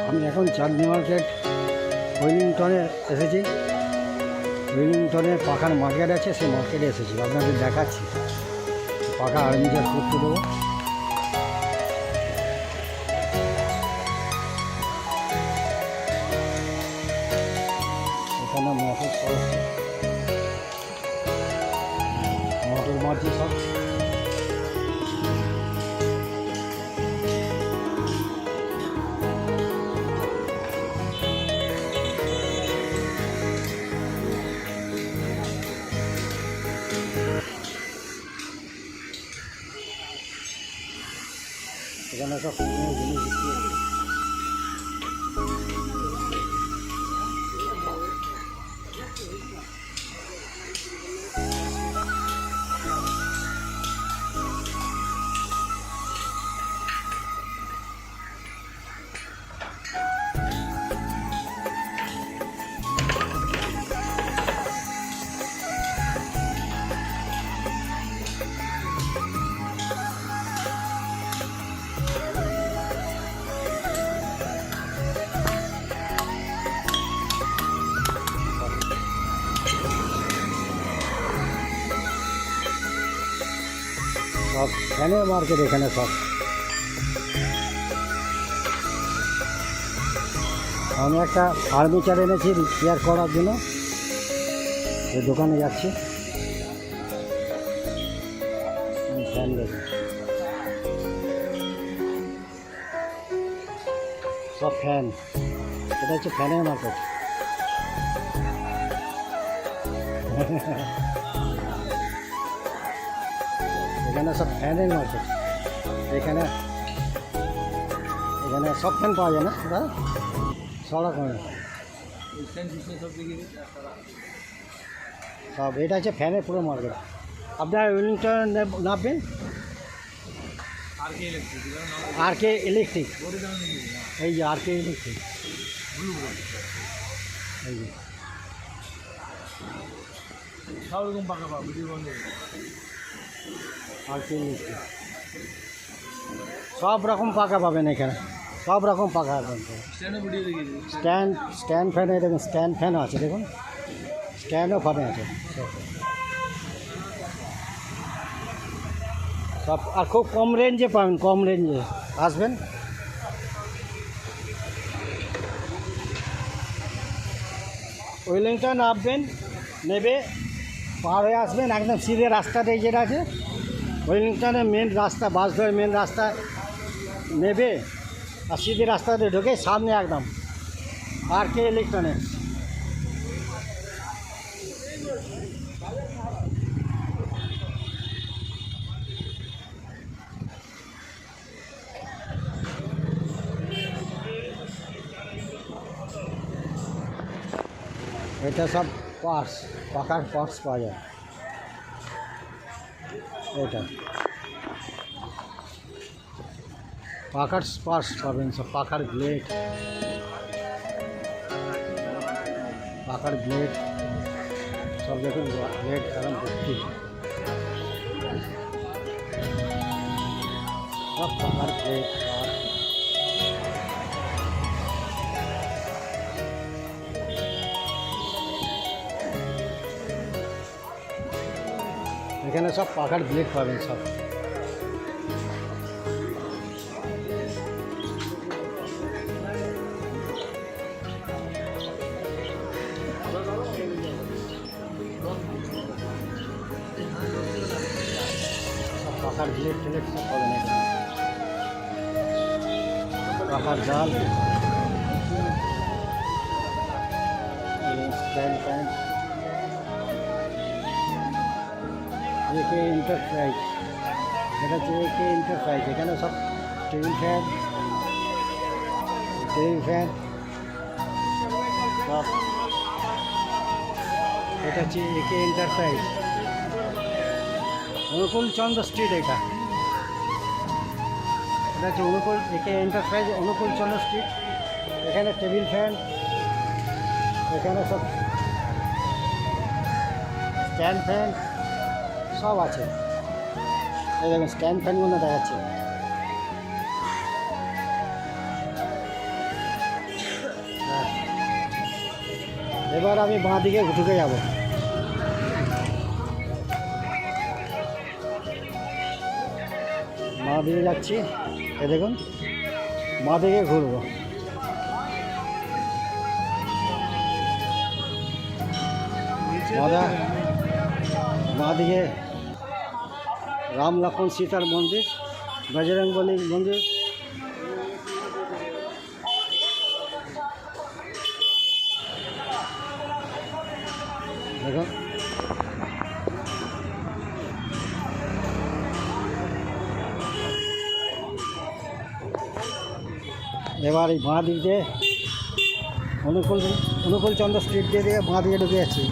আমি এখন চাঁদনি মার্কেট উইলিংটনে এসেছি। উইলিংটনে পাখার মার্কেট আছে, সেই মার্কেটে এসেছি, আপনাদের দেখাচ্ছি। পাখা আর্মিচার করতে দেবো। এখানে মোটর চলছে, মোটর মারছি সব। এখানে সব জিনিস বিক্রি হচ্ছে। সব ফ্যানের মার্কেট এখানে সব। আমি একটা ফার্নিচার এনেছি রিপেয়ার করার জন্য, এই দোকানে যাচ্ছি। ফ্যান দেখি, সব ফ্যান। এটা হচ্ছে ফ্যানের মার্কেট। এখানে সব ফ্যানের মার্কেট। এখানে এখানে সব ফ্যান পাওয়া যায় না দাদা? সব রকমের সব। এটা হচ্ছে ফ্যানের পুরো মার্কেট। আপনার উইলিংটন নামবেন আর কে ইলেকট্রিক। এই যে আর কে ইলেকট্রিক, এই যে সব রকম পাকা পাবো ভিডিও বন্ধ আর কে ইলেকট্রিক। সব রকম পাকা পাবেন এখানে, সব রকম পাকা পাবেন। স্ট্যান্ডও ভিডিও দেখিয়ে স্ট্যান্ড ফ্যান, দেখুন স্ট্যান্ড ফ্যানও আছে, দেখুন স্ট্যান্ডও ফ্যান আছে সব। আর খুব কম রেঞ্জে পাবেন, কম রেঞ্জে আসবেন। উইলিংটন আসবেন, নেবে পার হয়ে আসবেন, একদম সিধে রাস্তাটাই যেটা আছে উইলিংটনের মেন রাস্তা, বাস ধরে মেন রাস্তা নেবে আর সিধে রাস্তাতে ঢুকে সামনে একদম আর কে ইলেকট্রনে। এটা সব পার্টস, পাখার পার্টস পাওয়া যায়। এটা পাখার পার্টস পাবেন সব, পাখার ব্লেড, পাখার ব্লেড সব। দেখুন ব্লেড এখন ভর্তি, সব পাখার ব্লেড। এখানে সব পাখার ব্লেড পাবেন সব। পাখার ব্লেড টেলেট সব পাবেন এখানে। পাখার জাল, স্ট্যান্ড ফ্যান, একে এন্টারপ্রাইজ। এটা হচ্ছে একে এন্টারপ্রাইজ। এখানে সব টেবিল ফ্যান, সব। এটা হচ্ছে একে এন্টারপ্রাইজ, অনুকূল চন্দ্র স্ট্রিট। এটা হচ্ছে অনুকূল একে এন্টারপ্রাইজ, অনুকূল চন্দ্র স্ট্রিট। এখানে টেবিল ফ্যান, এখানে সব স্ট্যান্ড ফ্যান সব আছে। এই দেখুন স্ট্যান্ড ফ্যানগুলো দেখাচ্ছে। এবার আমি বাঁ দিকে ঢুকে যাব। বাঁ দিকে যাচ্ছি, এ দেখুন বাঁ দিকে ঘুরবো। বাঁ দিকে রাম লক্ষ্মণ সীতার মন্দির, বজরংবলী মন্দির। দেখুন এবার এই বাঁ দিক দিয়ে অনুকূল চন্দ্র স্ট্রিট দিয়ে বাঁ দিকে ঢুকে যাচ্ছি।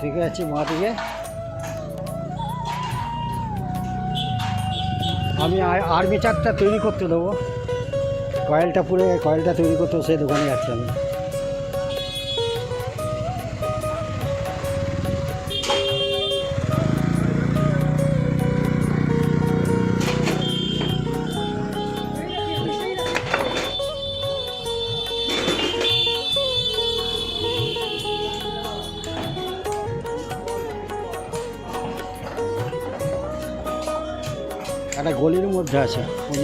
ঠিক আছে, বাঁ দিকে আমি আর্মেচারটা তৈরি করতে দেবো, কয়েলটা তৈরি করতে সেই দোকানে যাচ্ছি আমি। একটা গলির মধ্যে আছে, ওই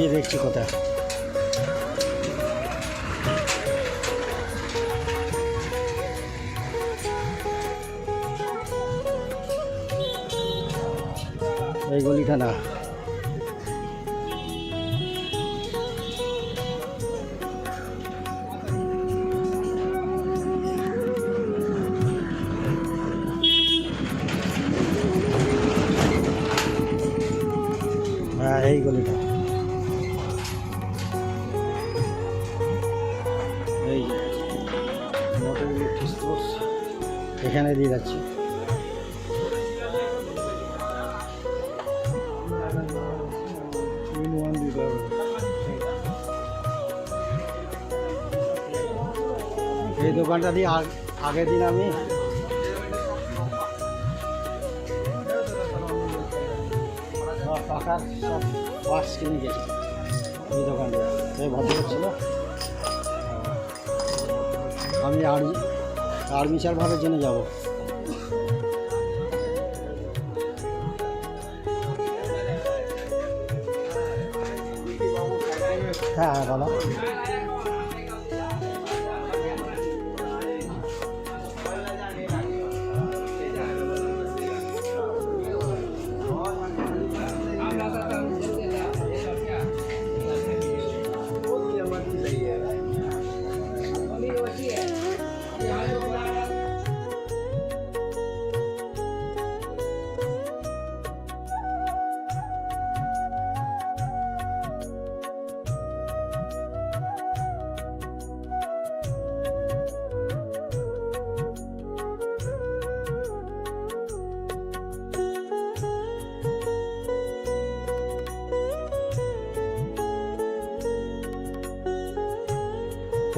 যে দেখছি কোথায়। এই গলিটা না, হ্যাঁ এই গলিটা। এই মোটর ইলেকট্রিক স্টোর্স এখানে দিয়ে যাচ্ছি। এই দোকানটা দিয়ে আগের দিন আমি পাখার সব পার্টস কিনে গেছি এই দোকানটা। এই ভদ্রলোক ছিল, আমি আর্মিচার ভাবের জন্য যাব। হ্যাঁ হ্যাঁ বলো।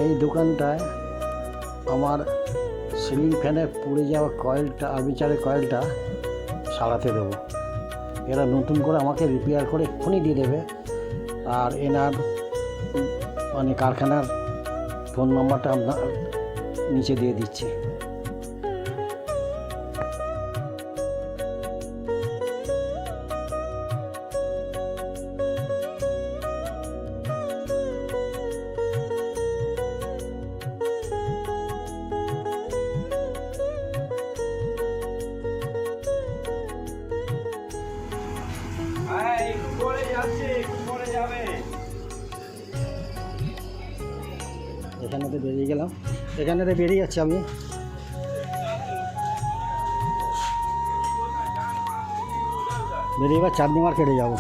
এই দোকানটায় আমার সিলিং ফ্যানের পুড়ে যাওয়া কয়েলটা, আর্মেচারের কয়েলটা সারাতে দেবো। এরা নতুন করে আমাকে রিপেয়ার করে এক্ষুনি দিয়ে দেবে। আর এনার মানে কারখানার ফোন নাম্বারটা আপনার নিচে দিয়ে দিচ্ছি। এখানেতে বেরিয়ে গেলাম, এখানেতে বেরিয়ে যাচ্ছি আমি। বেরিয়ে এবার চাঁদনি মার্কেটে যাবো।